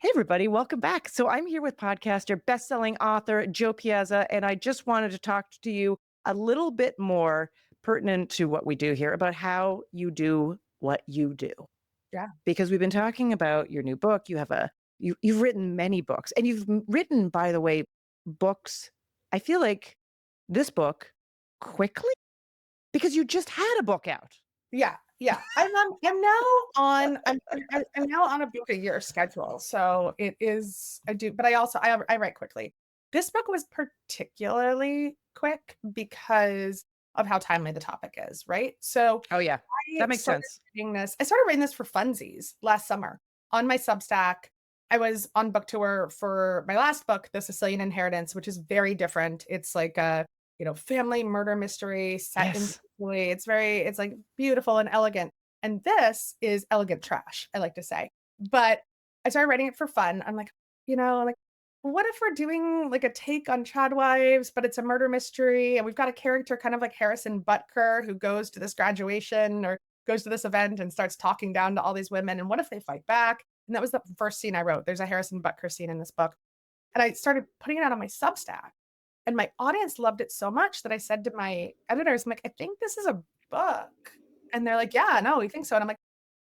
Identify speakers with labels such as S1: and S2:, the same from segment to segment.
S1: Hey, everybody, welcome back. So, I'm here with podcaster, best-selling author Jo Piazza, and I just wanted to talk to you a little bit more pertinent to what we do here about how you do what you do.
S2: Yeah.
S1: Because we've been talking about your new book. You've written many books, and written, by the way, books. I feel like this book quickly because you just had a book out.
S2: Yeah, yeah. I'm now on I'm now on a book a year schedule. So it is I do, but I write quickly. This book was particularly quick because of how timely the topic is, right? So
S1: Oh, yeah, that makes sense.
S2: I started writing this for funsies last summer on my Substack. I was on book tour for my last book, The Sicilian Inheritance, which is very different. It's like a, family murder mystery set in
S1: Yes.
S2: Sicily. It's like beautiful and elegant. And this is elegant trash, I like to say. But I started writing it for fun. I'm like, like, what if we're doing like a take on Chad Wives, but it's a murder mystery, and we've got a character kind of like Harrison Butker who goes to this graduation or goes to this event and starts talking down to all these women. And what if they fight back? And that was the first scene I wrote. There's a Harrison Butker scene in this book. And I started putting it out on my Substack. And my audience loved it so much that I said to my editors, I'm like, I think this is a book. And they're like, yeah, no, we think so. And I'm like,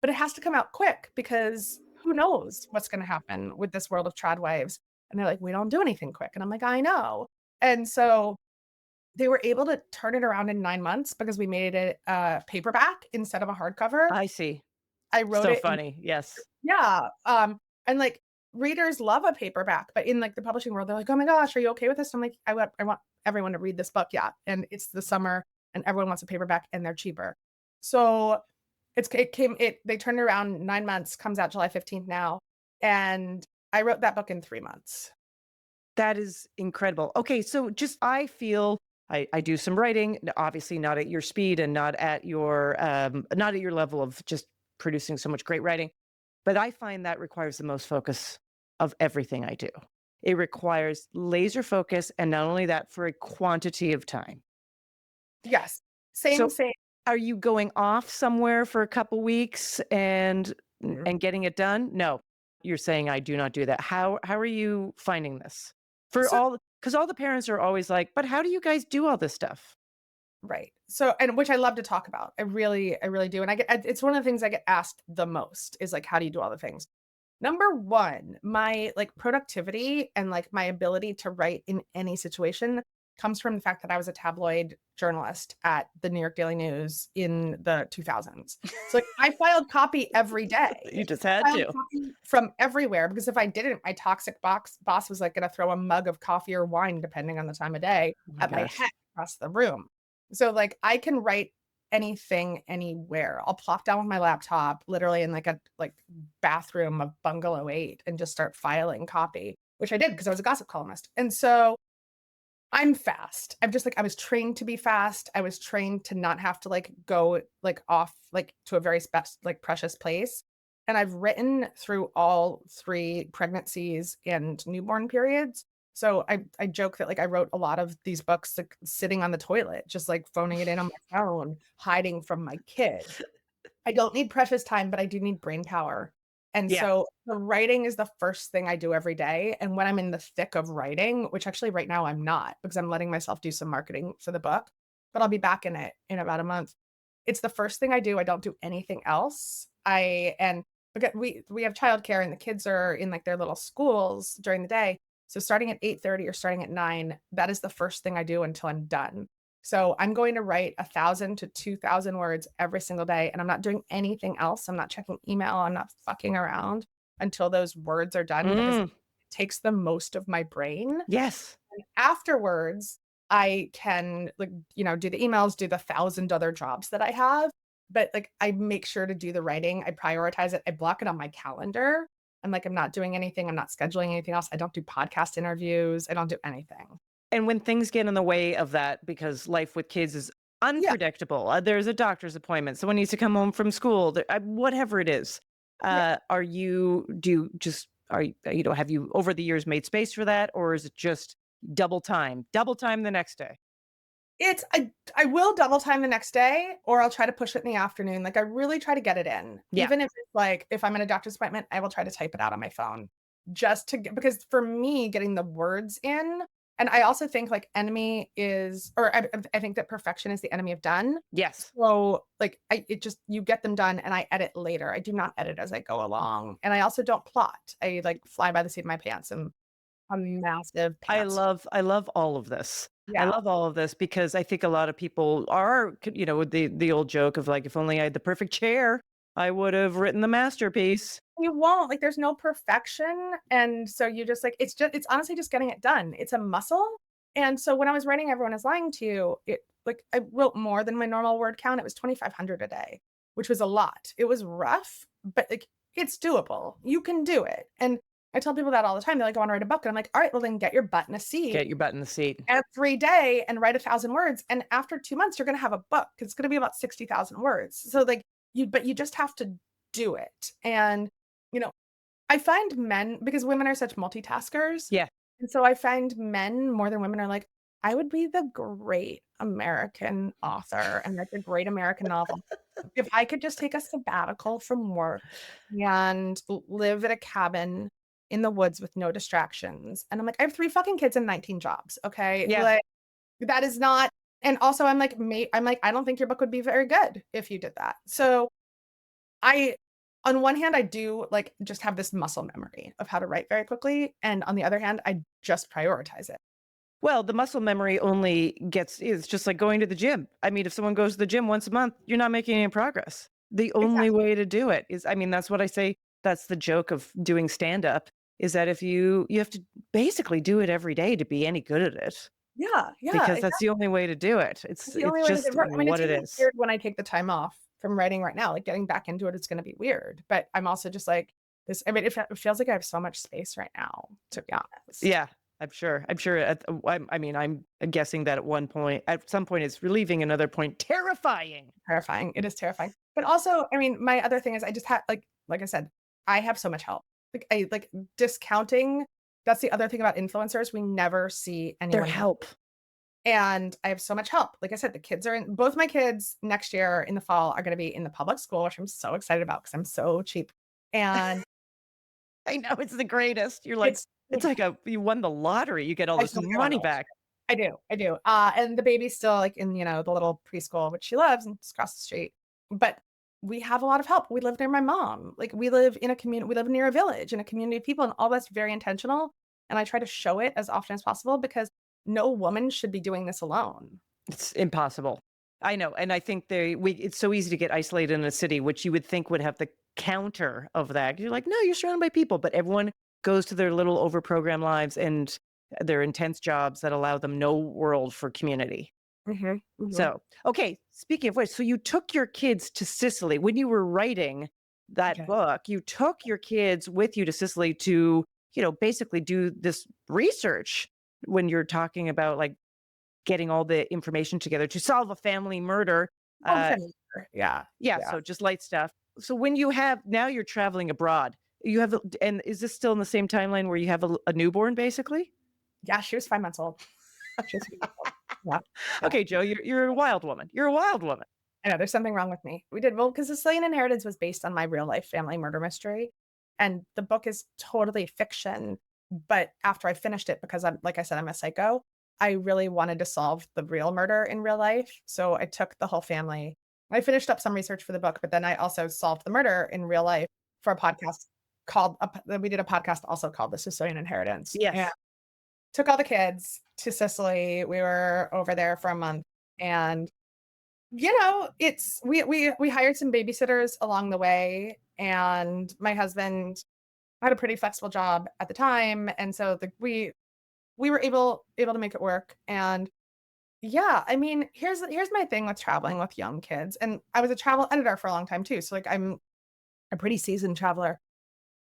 S2: but it has to come out quick because who knows what's going to happen with this world of trad wives. And they're like, we don't do anything quick. And I'm like, I know. And so they were able to turn it around in 9 months because we made it paperback instead of a hardcover.
S1: I see.
S2: I wrote
S1: So
S2: it in
S1: funny. Yes.
S2: yeah, and, like, readers love a paperback, but in, like, the publishing world, they're like, "Oh my gosh, are you okay with this?" I'm like, I want everyone to read this book, yeah, and it's the summer, and everyone wants a paperback, and they're cheaper. So, they turned it around 9 months, comes out July 15th now, and I wrote that book in 3 months.
S1: That is incredible. Okay, so just I feel I do some writing, obviously not at your speed and not at your level of just producing so much great writing, but I find that requires the most focus of everything I do. It requires laser focus, and not only that, for a quantity of time.
S2: Yes. Same,
S1: So
S2: same.
S1: are you going off somewhere for a couple weeks and
S2: Mhm.
S1: getting it done? No. You're saying I do not do that. How are you finding this? For
S2: So
S1: all because all the parents are always like, "But how do you guys do all this stuff?"
S2: right. So and which I love to talk about. I really do, and it's one of the things I get asked the most is, like, "How do you do all the things?" Number 1, my, like, productivity and, like, my ability to write in any situation comes from the fact that I was a tabloid journalist at the New York Daily News in the 2000s. So, like, I filed copy every day.
S1: You just
S2: I
S1: had
S2: filed
S1: to.
S2: copy from everywhere because if I didn't, my toxic boss was, like, gonna throw a mug of coffee or wine, depending on the time of day,
S1: Oh my
S2: at my
S1: gosh.
S2: head across the room. So, like, I can write anything, anywhere. I'll plop down with my laptop, literally in, like, a, bathroom of Bungalow 8 and just start filing copy, which I did because I was a gossip columnist. And so I'm fast. I was trained to be fast. I was trained to not have to like go like off like to a very like precious place. And I've written through all three pregnancies and newborn periods. So I joke that like I wrote a lot of these books like sitting on the toilet, just like phoning it in on my phone, hiding from my kid. I don't need precious time, but I do need brain power. And
S1: Yeah.
S2: so the writing is the first thing I do every day. And when I'm in the thick of writing, which actually right now I'm not because I'm letting myself do some marketing for the book, but I'll be back in it in about a month. It's the first thing I do. I don't do anything else. And because we have childcare and the kids are in like their little schools during the day. So starting at 8:30 or starting at 9, that is the first thing I do until I'm done. So I'm going to write 1,000 to 2,000 words every single day, and I'm not doing anything else. I'm not checking email. I'm not fucking around until those words are done because it
S1: Mm,
S2: takes the most of my brain.
S1: yes.
S2: Afterwards, I can like, do the emails, do the 1,000 other jobs that I have, but like I make sure to do the writing. I prioritize it. I block it on my calendar. I'm like, I'm not doing anything. I'm not scheduling anything else. I don't do podcast interviews. I don't do anything.
S1: And when things get in the way of that, because life with kids is
S2: Yeah.
S1: unpredictable, there's a doctor's appointment, someone needs to come home from school, whatever it is.
S2: Yeah.
S1: Are you do you just are you know, have you over the years made space for that, or is it just double time the next day?
S2: It's I will double time the next day, or I'll try to push it in the afternoon, like, I really try to get it in.
S1: Yeah.
S2: Even if it's, like, if I'm in a doctor's appointment, I will try to type it out on my phone. just to get, because for me, getting the words in, and I also think like enemy is, or I think that perfection is the enemy of done.
S1: Yes.
S2: So like it just, you get them done and I edit later. I do not edit as I go along. And I also don't plot. I like fly by the seat of my pants and a massive pants.
S1: I love all of this. I
S2: Yeah.
S1: love all of this because I think a lot of people are, you know, with the old joke of like, if only I had the perfect chair, I would have written the masterpiece.
S2: You won't, like, there's no perfection, and so you just, like, it's honestly just getting it done. It's a muscle, and so when I was writing Everyone Is Lying to You, it like, I wrote more than my normal word count. It was 2,500 a day, which was a lot. It was rough, but, like, it's doable. You can do it, and I tell people that all the time. They're like, "I wanna write a book," and I'm like, "Alright, well, then get your butt in a seat
S1: Get your butt in the seat.
S2: every day and write 1,000 words, and after 2 months, you're gonna have a book. It's gonna be about 60,000 words." So, like, you just have to do it, and, you know, I find men, because women are such multitaskers,
S1: Yeah.
S2: and so I find men more than women are like, "I would be the great American author and write a great American novel if I could just take a sabbatical from work and live at a cabin in the woods with no distractions." And I'm like, "I have 3 fucking kids and 19 jobs, okay?"
S1: Yeah.
S2: Like, that is not, and also I'm like, "I don't think your book would be very good if you did that." So I on one hand, I do, like, just have this muscle memory of how to write very quickly, and on the other hand, I just prioritize it.
S1: Well, the muscle memory only gets it's just like going to the gym. I mean, if someone goes to the gym once a month, you're not making any progress. The only
S2: Exactly.
S1: way to do it is I mean, that's what I say, that's the joke of doing stand up is that if you have to basically do it every day to be any good at it
S2: Yeah, yeah,
S1: because that's the only way to do it.
S2: it's the
S1: It's
S2: only way to
S1: just
S2: do right. I mean,
S1: what
S2: it's
S1: it
S2: even
S1: is.
S2: weird when I take the time off from writing right now, like, getting back into it is gonna be weird, but I'm also just like, this I mean, it feels like I have so much space right now, to be honest.
S1: Yeah, I'm sure. I'm sure I mean, I'm guessing that at some point it's relieving, another point terrifying.
S2: Terrifying, it is terrifying. But also, I mean, my other thing is I just have like I said, I have so much help. Like, discounting, that's the other thing about influencers, we never see
S1: Their
S2: anyone help.
S1: help.
S2: And I have so much help. Like I said, the kids are in both my kids next year in the fall are gonna be in the public school, which I'm so excited about because 'cause I'm so cheap. And
S1: I know it's the greatest. You're like
S2: it's
S1: it's like a you won the lottery. You get all
S2: I
S1: this
S2: feel like I won the
S1: money
S2: lottery.
S1: back.
S2: I do. And the baby's still, like, in, the little preschool, which she loves, and it's across the street. But we have a lot of help. We live near my mom. Like, we live near a village in a community of people, and all that's very intentional, and I try to show it as often as possible because no woman should be doing this alone.
S1: It's impossible. I know, and I think it's so easy to get isolated in a city, which you would think would have the counter of that. You're like, "No, you're surrounded by people," but everyone goes to their little overprogrammed lives and their intense jobs that allow them no world for community.
S2: Mhm, mhm.
S1: So, okay, speaking of which, so you took your kids to Sicily. When you were writing that
S2: Okay.
S1: book, you took your kids with you to Sicily to, you know, basically do this research when you're talking about like getting all the information together to solve a family murder.
S2: All the
S1: Uh,
S2: family member. Yeah,
S1: yeah,
S2: yeah.
S1: so just light stuff. So when you have now you're traveling abroad, you have, and is this still in the same timeline where you have a newborn basically?
S2: Yeah, she was 5 months old. She was 5 months old. Yeah, yeah.
S1: Okay, Joe, you're a wild woman. You're a wild woman.
S2: I know there's something wrong with me. We did well because Sicilian Inheritance was based on my real life family murder mystery, and the book is totally fiction, but after I finished it, because I'm like I said, I'm a psycho, I really wanted to solve the real murder in real life, so I took the whole family. I finished up some research for the book, but then I also solved the murder in real life for a podcast we did a podcast also called The Sicilian Inheritance, and
S1: Yes.
S2: took all the kids to Sicily. We were over there for a month, and it's we hired some babysitters along the way, and my husband had a pretty flexible job at the time, and so we were able to make it work, and yeah, I mean, here's my thing with traveling with young kids, and I was a travel editor for a long time too, so, like, I'm a pretty seasoned traveler.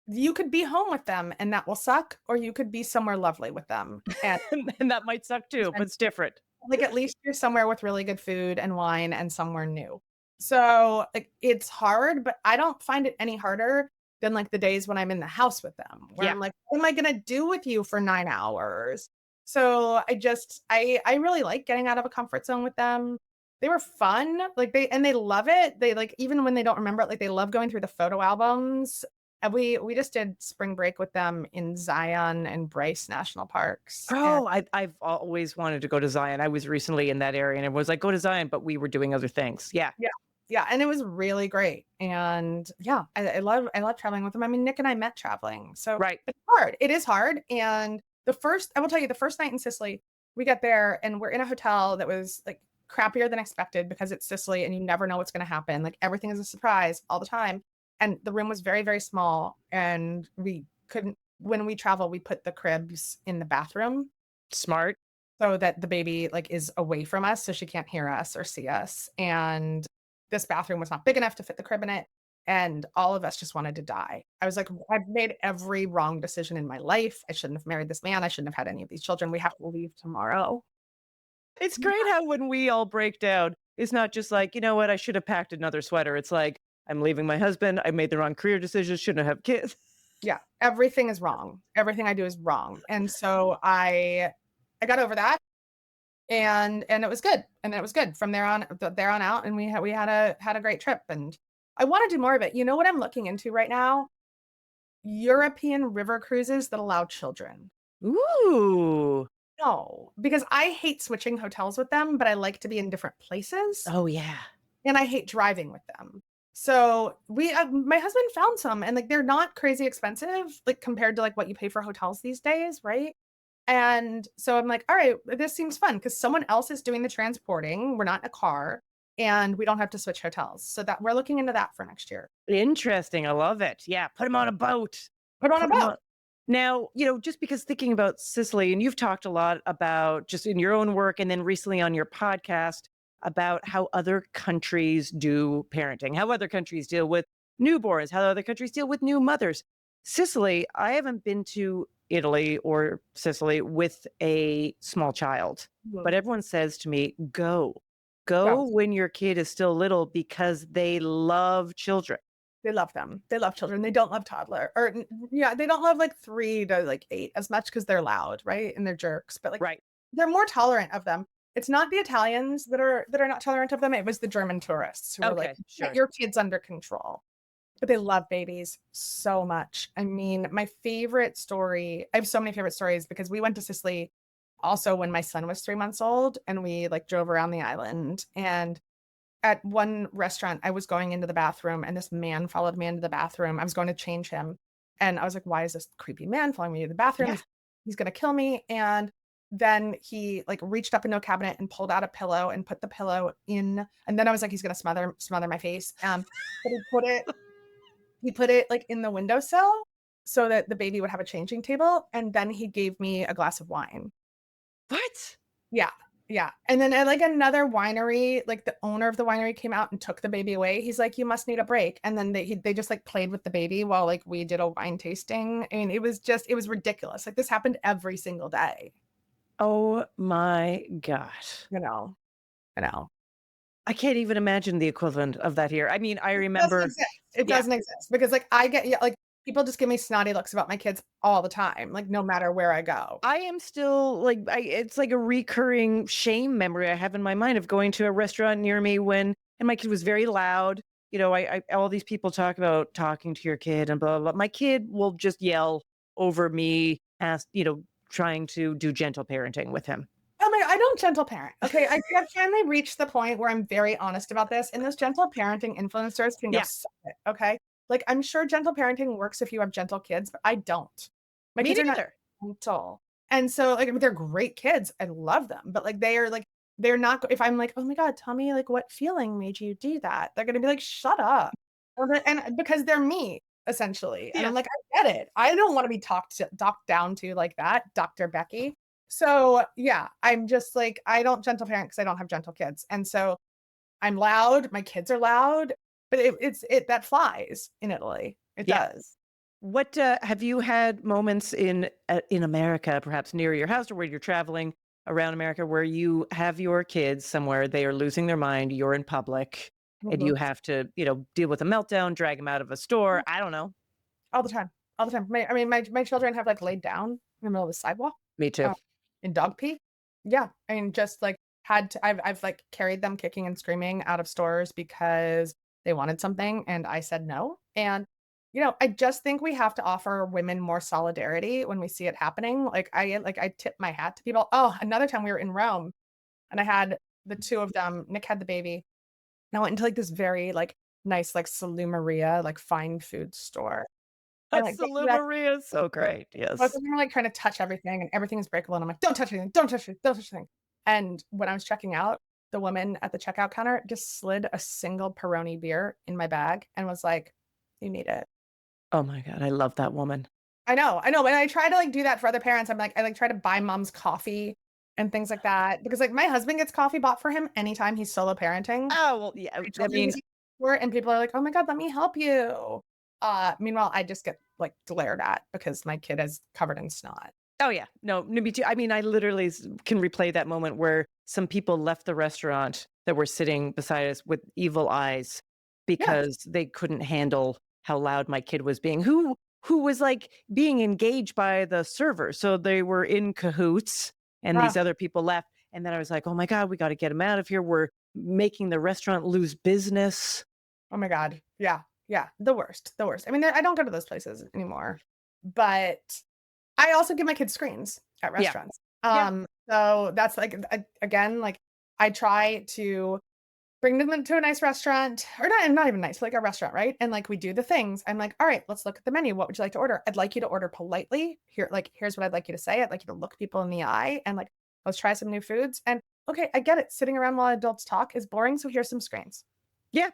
S2: You could be home with them, and that will suck, or you could be somewhere lovely with them, and
S1: And that might suck too, but it's different.
S2: like, at least you're somewhere with really good food and wine and somewhere new. So, like, it's hard, but I don't find it any harder than, like, the days when I'm in the house with them, where
S1: Yeah.
S2: I'm like, "What am I gonna do with you for 9 hours?" So, I really like getting out of a comfort zone with them. They were fun, like, they love it. They, like, even when they don't remember it, like, they love going through the photo albums. And we just did spring break with them in Zion and Bryce National Parks, and
S1: Oh, I've always wanted to go to Zion. I was recently in that area and it was like, "Go to Zion," but we were doing other things. Yeah.
S2: yeah, yeah, and it was really great, and yeah, I love traveling with them. I mean, Nick and I met traveling, so
S1: Right.
S2: it's hard. It is hard, and I will tell you, the first night in Sicily, we get there and we're in a hotel that was, like, crappier than expected because it's Sicily and you never know what's gonna happen, like, everything is a surprise all the time, and the room was very, very small, and we couldn't when we travel, we put the cribs in the bathroom
S1: Smart.
S2: so that the baby, like, is away from us so she can't hear us or see us, and this bathroom was not big enough to fit the crib in it, and all of us just wanted to die. I was like, "I've made every wrong decision in my life. I shouldn't have married this man. I shouldn't have had any of these children. We have to leave tomorrow."
S1: It's great how when we all break down, it's not just like, "You know what? I should have packed another sweater." It's like, "I'm leaving my husband. I made the wrong career decision. Shouldn't have kids."
S2: Yeah, everything is wrong. Everything I do is wrong, and so I got over that, and it was good, and it was good from there on out, and we had a great trip, and I wanna do more of it. You know what I'm looking into right now? European river cruises that allow children.
S1: Ooh.
S2: No, because I hate switching hotels with them, but I like to be in different places,
S1: Oh, yeah.
S2: and I hate driving with them. So, my husband found some, and, like, they're not crazy expensive, like, compared to, like, what you pay for hotels these days, right? And so I'm like, "Alright, this seems fun because someone else is doing the transporting, we're not in a car, and we don't have to switch hotels." So that we're looking into that for next year.
S1: Interesting. I love it. Yeah. Put him on a boat.
S2: Put on a
S1: Put him
S2: boat.
S1: on. Now, just because thinking about Sicily, and you've talked a lot about just in your own work and then recently on your podcast about how other countries do parenting, how other countries deal with newborns, how other countries deal with new mothers. Sicily, I haven't been to Italy or Sicily with a small child, but
S2: Mhm.
S1: everyone says to me, go,
S2: Go.
S1: go when your kid is still little because they love children.
S2: They love them. They love children. They don't love toddler or n yeah, they don't love, like, 3 to, like, 8 as much because 'cause they're loud, right? And they're jerks, but, like,
S1: Right.
S2: they're more tolerant of them. It's not the Italians that are not tolerant of them, it was the German tourists who were like,
S1: Okay.
S2: "Get
S1: Sure.
S2: your kids under control." But they love babies so much. I mean, my favorite story I have so many favorite stories because we went to Sicily also when my son was 3 months old, and we, like, drove around the island, and at one restaurant, I was going into the bathroom, and this man followed me into the bathroom. I was going to change him, and I was like, "Why is this creepy man following me to the bathroom?
S1: Yeah.
S2: He's gonna kill me." And then he, like, reached up into a cabinet and pulled out a pillow and put the pillow in and then I was like, "He's gonna smother my face." But he put it, like, in the windowsill so that the baby would have a changing table, and then he gave me a glass of wine.
S1: What?
S2: Yeah, yeah, and then at, like, another winery, like, the owner of the winery came out and took the baby away. He's like, "You must need a break," and then they just, like, played with the baby while, like, we did a wine tasting, and it was ridiculous. Like, this happened every single day,
S1: Oh my gosh.
S2: you know? I know.
S1: I can't even imagine the equivalent of that here. I mean, I
S2: It doesn't
S1: remember.
S2: exist. It
S1: Yeah,
S2: doesn't exist because, like, I get yeah, like, people just give me snotty looks about my kids all the time, like, no matter where I go.
S1: I am still like it's like a recurring shame memory I have in my mind of going to a restaurant near me when and my kid was very loud. I all these people talk about talking to your kid and blah blah blah. My kid will just yell over me, trying to do gentle parenting with him.
S2: Oh my I don't gentle parent, okay? I've finally reached the point where I'm very honest about this, and those gentle parenting influencers can go
S1: Yeah,
S2: suck it, okay? Like, I'm sure gentle parenting works if you have gentle kids, but I don't. My
S1: me
S2: kids are not
S1: neither.
S2: gentle, and so, like, I mean, they're great kids, I love them, but, like, they're not if I'm like, "Oh my god, tell me, like, what feeling made you do that?" They're gonna be like, "Shut up." Well, the and because they're me, essentially, and
S1: Yeah,
S2: I'm like, "I get it. I don't wanna be talked down to like that, Dr. Becky." So, yeah, I'm just like, I don't gentle parent because I don't have gentle kids, and so I'm loud, my kids are loud, but it that flies in Italy. It
S1: yeah.
S2: does.
S1: What have you had moments in America, perhaps near your house or where you're traveling around America, where you have your kids somewhere, they are losing their mind, you're in public, and
S2: Mhm.
S1: you have to, deal with a meltdown, drag them out of a store. I don't know.
S2: All the time, all the time. My children have, like, laid down in the middle of the sidewalk,
S1: Me too.
S2: uh, in dog pee. Yeah, and just, like, had to I've, like, carried them kicking and screaming out of stores because they wanted something, and I said no, and I just think we have to offer women more solidarity when we see it happening. I tip my hat to people. Oh, another time we were in Rome and I had the 2 of them. Nick had the baby. And I went into, like, this very, like, nice, like, Salumeria, like, fine food store. And, like,
S1: That's Maria is so great.
S2: both
S1: Yes.
S2: of them were, like, trying to touch everything, and everything is breakable, and I'm like, "Don't touch anything, don't touch it, don't touch anything." And when I was checking out, the woman at the checkout counter just slid a single Peroni beer in my bag and was like, "You need it."
S1: Oh my god, I love that woman.
S2: I know, and I try to, like, do that for other parents. I try to buy mom's coffee and things like that because, like, my husband gets coffee bought for him anytime he's solo parenting.
S1: Oh, well, yeah,
S2: My
S1: I
S2: children
S1: mean,
S2: use it and people are like, "Oh my god, let me help you." Meanwhile, I just get, like, glared at because my kid is covered in snot.
S1: oh, yeah. No, me too. I mean, I literally can replay that moment where some people left the restaurant that were sitting beside us with evil eyes
S2: Yes.
S1: because they couldn't handle how loud my kid was being, who was like being engaged by the server. So they were in cahoots and these
S2: Ah,
S1: other people left. And then I was like, oh my God, we got to get him out of here. We're making the restaurant lose business.
S2: oh my god. Yeah, yeah, the worst, the worst. I mean, I don't go to those places anymore, but I also give my kids screens at
S1: Yeah.
S2: restaurants.
S1: Yeah.
S2: So that's, like, again, like, I try to bring them into a nice restaurant or not even nice, like a restaurant, right? And, like, we do the things. I'm like, "All right, let's look at the menu. What would you like to order? I'd like you to order politely. Here's what I'd like you to say. I'd like you to look people in the eye and, like, let's try some new foods." And, okay, I get it. Sitting around while adults talk is boring, so here's some screens.
S1: Yeah.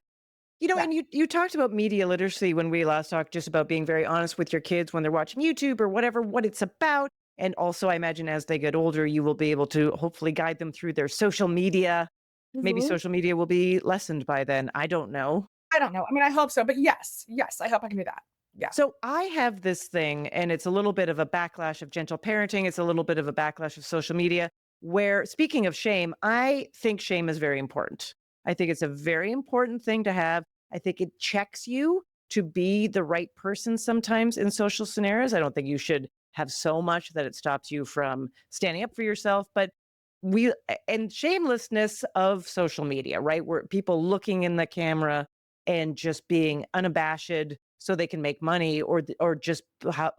S2: Yeah.
S1: And you talked about media literacy when we last talked, just about being very honest with your kids when they're watching YouTube or whatever, what it's about. And also, I imagine as they get older, you will be able to hopefully guide them through their social media. Maybe
S2: Mhm.
S1: social media will be lessened by then. I don't know.
S2: I don't know. I mean, I hope so, but yes, yes, I hope I can do that. Yeah.
S1: So I have this thing, and it's a little bit of a backlash of gentle parenting. It's a little bit of a backlash of social media, where speaking of shame, I think shame is very important. I think it's a very important thing to have. I think it checks you to be the right person sometimes in social scenarios. I don't think you should have so much that it stops you from standing up for yourself, but and shamelessness of social media, right? Where people looking in the camera and just being unabashed so they can make money or just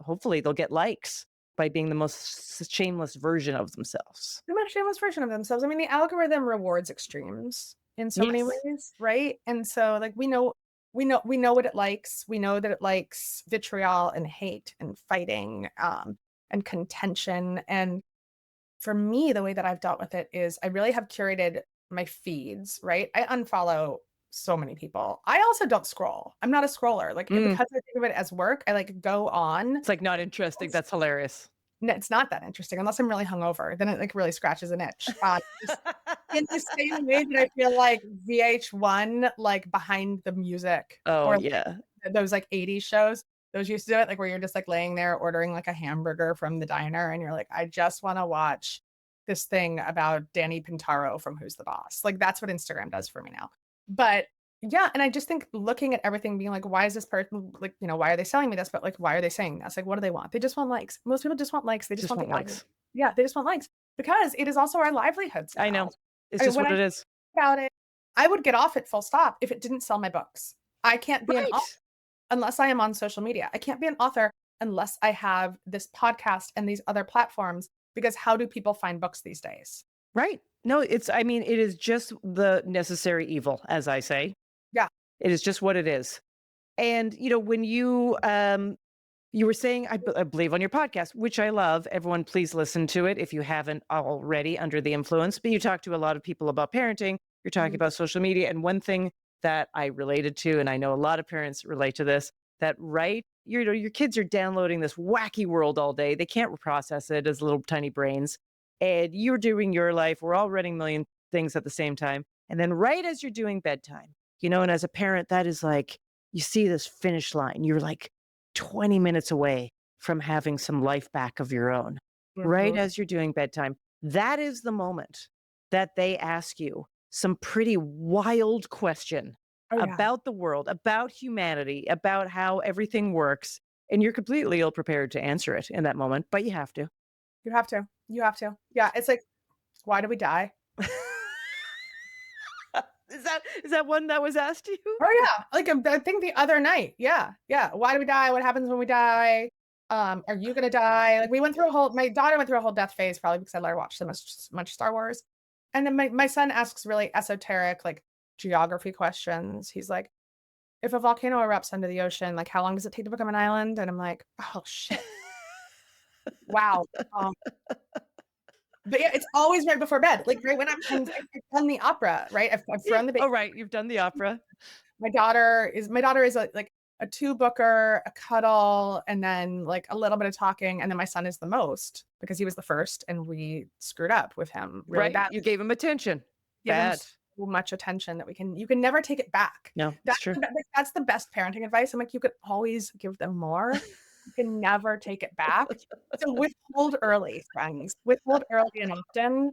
S1: hopefully they'll get likes by being the most shameless version of themselves.
S2: The most shameless version of themselves. I mean, the algorithm rewards extremes in so many
S1: Yes.
S2: ways, right? And so, like, we know what it likes. We know that it likes vitriol and hate and fighting, and contention. And for me, the way that I've dealt with it is I really have curated my feeds, right? I unfollow so many people. I also don't scroll. I'm not a scroller. Like,
S1: Mm,
S2: because I think of it as work, I, like, go on.
S1: it's like not interesting. That's hilarious.
S2: It's not that interesting unless I'm really hungover, then it, like, really scratches an itch. Just in the same way that I feel like VH1, like, behind the music
S1: Oh,
S2: or
S1: yeah.
S2: those, like, '80s shows, those used to do it, like, where you're just, like, laying there ordering, like, a hamburger from the diner, and you're like, "I just wanna watch this thing about Danny Pintaro from Who's the Boss." Like, that's what Instagram does for me now. But, yeah, and I just think looking at everything being like, "Why is this person like, why are they selling me this?" But, like, why are they saying this? Like, what do they want? They just want likes. Most people just want likes. They just
S1: Just
S2: want
S1: want
S2: the algorithm.
S1: likes.
S2: Yeah, they just want likes because it is also our livelihoods
S1: I know.
S2: now.
S1: It's
S2: I mean,
S1: just
S2: when
S1: what
S2: I
S1: it is.
S2: about it, I would get off it full stop if it didn't sell my books. I can't be an author
S1: Right.
S2: unless I am on social media. I can't be an author unless I have this podcast and these other platforms because how do people find books these days?
S1: Right. No, I mean, it is just the necessary evil, as I say.
S2: Yeah.
S1: It is just what it is. And, when you were saying, I believe on your podcast, which I love. Everyone, please listen to it if you haven't already under the influence. But you talk to a lot of people about parenting. You're talking
S2: Mhm.
S1: about social media. And one thing that I related to, and I know a lot of parents relate to this, that right, your kids are downloading this wacky world all day. They can't process it as little tiny brains. And you're doing your life. We're all running a million things at the same time. And then right as you're doing bedtime, and as a parent, that is like, you see this finish line. You're like, 20 minutes away from having some life back of your own, right
S2: Mhm.
S1: as you're doing bedtime. That is the moment that they ask you some pretty wild question
S2: Oh, yeah.
S1: about the world, about humanity, about how everything works. And you're completely ill prepared to answer it in that moment, but you have to.
S2: You have to. You have to. Yeah, it's like, why do we die?
S1: Is that one that was asked to you?
S2: Oh, yeah, like, I think the other night, yeah, yeah, "Why do we die? What happens when we die? Are you gonna die?" Like, we went through a whole my daughter went through a whole death phase probably because I let her watch so much Star Wars, and then my son asks really esoteric, like, geography questions. He's like, "If a volcano erupts under the ocean, like, how long does it take to become an island?" And I'm like, "Oh, shit. Wow." Um, but yeah, it's always right before bed, like, right when I've done the opera, right? I've
S1: Yeah.
S2: thrown the baby.
S1: Oh, right, you've done the opera.
S2: My daughter is a two booker, a cuddle, and then, like, a little bit of talking, and then my son is the most because he was the first, and we screwed up with him really
S1: Right,
S2: bad.
S1: you gave him attention.
S2: Give him
S1: Bad.
S2: so much attention that you can never take it back.
S1: No, it's true.
S2: That's the best parenting advice. I'm like, "You could always give them more. You can never take it back." So withhold early, friends. Withhold early and often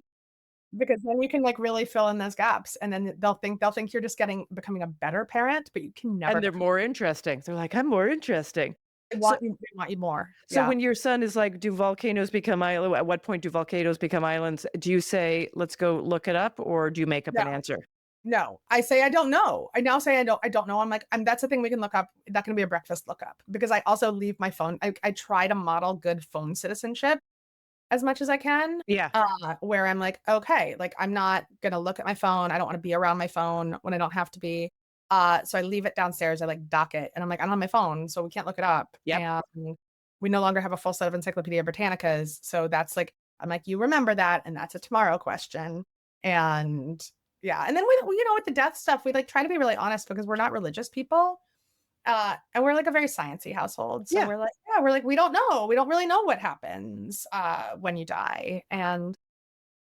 S2: because then you can, like, really fill in those gaps, and then they'll think you're just becoming a better parent, but you can never
S1: And they're
S2: become
S1: more interesting. They're like, "I'm more interesting." So
S2: they want you more.
S1: so
S2: Yeah.
S1: when your son is like, "Do volcanoes become island? At what point do volcanoes become islands?" Do you say, "Let's go look it up," or do you make up
S2: No,
S1: an answer?
S2: no. I say, "I don't know." I now say, "I don't know." I'm like, that's the thing we can look up. That can be a breakfast lookup because I also leave my phone I try to model good phone citizenship as much as I can,
S1: Yeah.
S2: where I'm like, "Okay, like, I'm not gonna look at my phone. I don't wanna be around my phone when I don't have to be." So I leave it downstairs. I, like, dock it, and I'm like, "I don't have my phone, so we can't look it up."
S1: Yep.
S2: And we no longer have a full set of Encyclopedia Britannicas, so that's like I'm like, "You remember that, and that's a tomorrow question." And yeah, and then with the death stuff, we, like, try to be really honest because we're not religious people, and we're, like, a very sciencey household, so
S1: Yeah.
S2: we're like, yeah, we're like, "We don't know. We don't really know what happens, when you die." And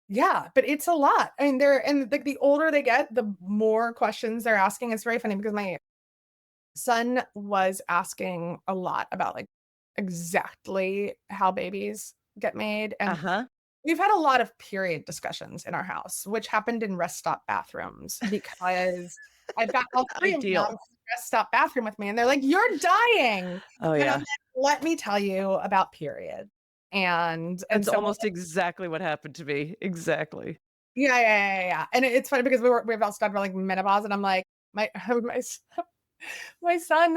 S2: yeah, but it's a lot. I mean, like, the older they get, the more questions they're asking. It's very funny because my son was asking a lot about, like, exactly how babies get made, and
S1: Uh-huh.
S2: we've had a lot of period discussions in our house, which happened in rest stop bathrooms because I've got all 3 of them in
S1: Ideal.
S2: the rest stop bathroom with me, and they're like, "You're dying."
S1: Oh,
S2: And I'm
S1: yeah.
S2: like, "Let me tell you about period." And
S1: That's
S2: so we'll
S1: almost exactly what happened to me. Exactly.
S2: yeah, yeah, yeah, yeah, yeah, and it's funny because we've also talked about, like, menopause, and I'm like, my my s my son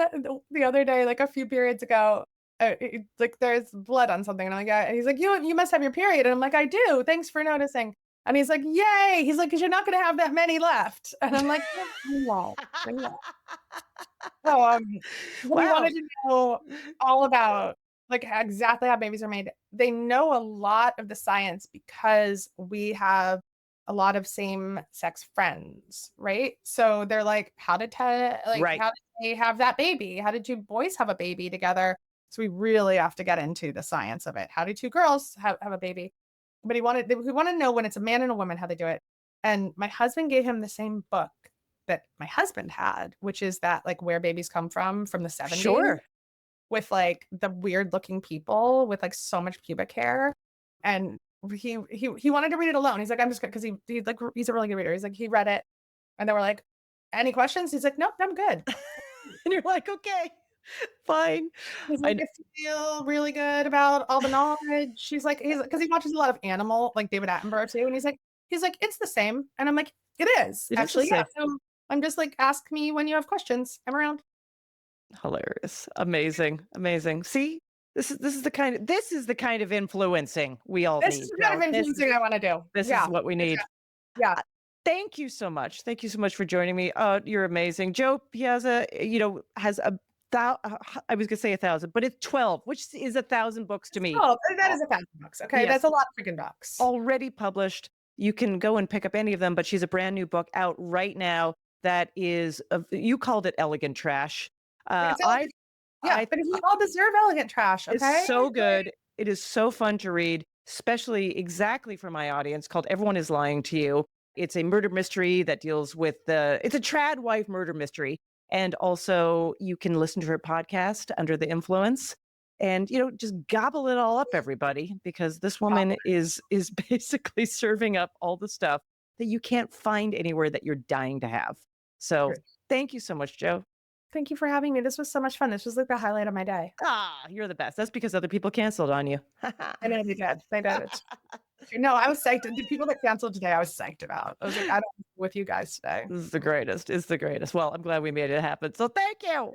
S2: the other day, like, a few periods ago, like, there's blood on something, and I'm like, "Yeah," and he's like, "You must have your period," and I'm like, "I do, thanks for noticing." And he's like, "Yay!" He's like, "'Cause you're not gonna have that many left." And I'm like, "Yeah, I know, I know." So, he wanted
S1: Wow.
S2: to know all about, like, exactly how babies are made. They know a lot of the science because we have a lot of same-sex friends, right? So they're like,
S1: Right.
S2: how did they have that baby? How did 2 boys have a baby together? So we really have to get into the science of it. How do 2 girls have a baby? But he wanted to know when it's a man and a woman, how they do it. And my husband gave him the same book that my husband had, which is that, like, Where Babies Come From the '70s
S1: Sure.
S2: with, like, the weird looking people with, like, so much pubic hair, and he wanted to read it alone. He's like, "I'm just gonna 'cause he's a really good reader. He's like, he read it, and then we're like, "Any questions?" He's like, "Nope, I'm good."
S1: And you're like, "Okay, fine."
S2: He's like,
S1: I
S2: "I feel really good about all the knowledge." He's like 'cause he watches a lot of Animal, like David Attenborough too, and he's like, "It's the same." And I'm like, "It is,
S1: it is the
S2: actually, yeah."
S1: same.
S2: So I'm just like, "Ask me when you have questions. I'm around."
S1: Hilarious. Amazing, amazing. See? This is the kind of influencing we all
S2: This is
S1: need,
S2: the kind
S1: Joe.
S2: of
S1: This is
S2: influencing I wanna do.
S1: this is
S2: Yeah.
S1: what we need.
S2: Yeah.
S1: Thank you so much. Thank you so much for joining me. You're amazing. Jo Piazza, has I was gonna say 1,000, but it's 12, which is 1,000 books to me.
S2: Oh, that
S1: Al
S2: is 1,000 bucks, okay?
S1: Yes,
S2: That's a lot of freaking bucks.
S1: already published. You can go and pick up any of them, but she's a brand new book out right now that is you called it elegant trash. Uh,
S2: It's
S1: I
S2: elegant yeah,
S1: I
S2: because we all deserve elegant trash,
S1: It's
S2: okay?
S1: so good. It is so fun to read, especially exactly for my audience, called Everyone Is Lying to You. It's a murder mystery that deals with it's a trad wife murder mystery. And also you can listen to her podcast, Under the Influence, and just gobble it all up, everybody, because this woman is basically serving up all the stuff that you can't find anywhere that you're dying to have. So thank you so much, Joe.
S2: Thank you for having me. This was so much fun. This was, like, the highlight of my day.
S1: Ah, you're the best. That's because other people canceled on you.
S2: I know they did. They did. No, I was psyched. The people that canceled today, I was psyched about. I was like, "I don't with you guys today."
S1: This is the greatest. It's the greatest. Well, I'm glad we made it happen. So thank you.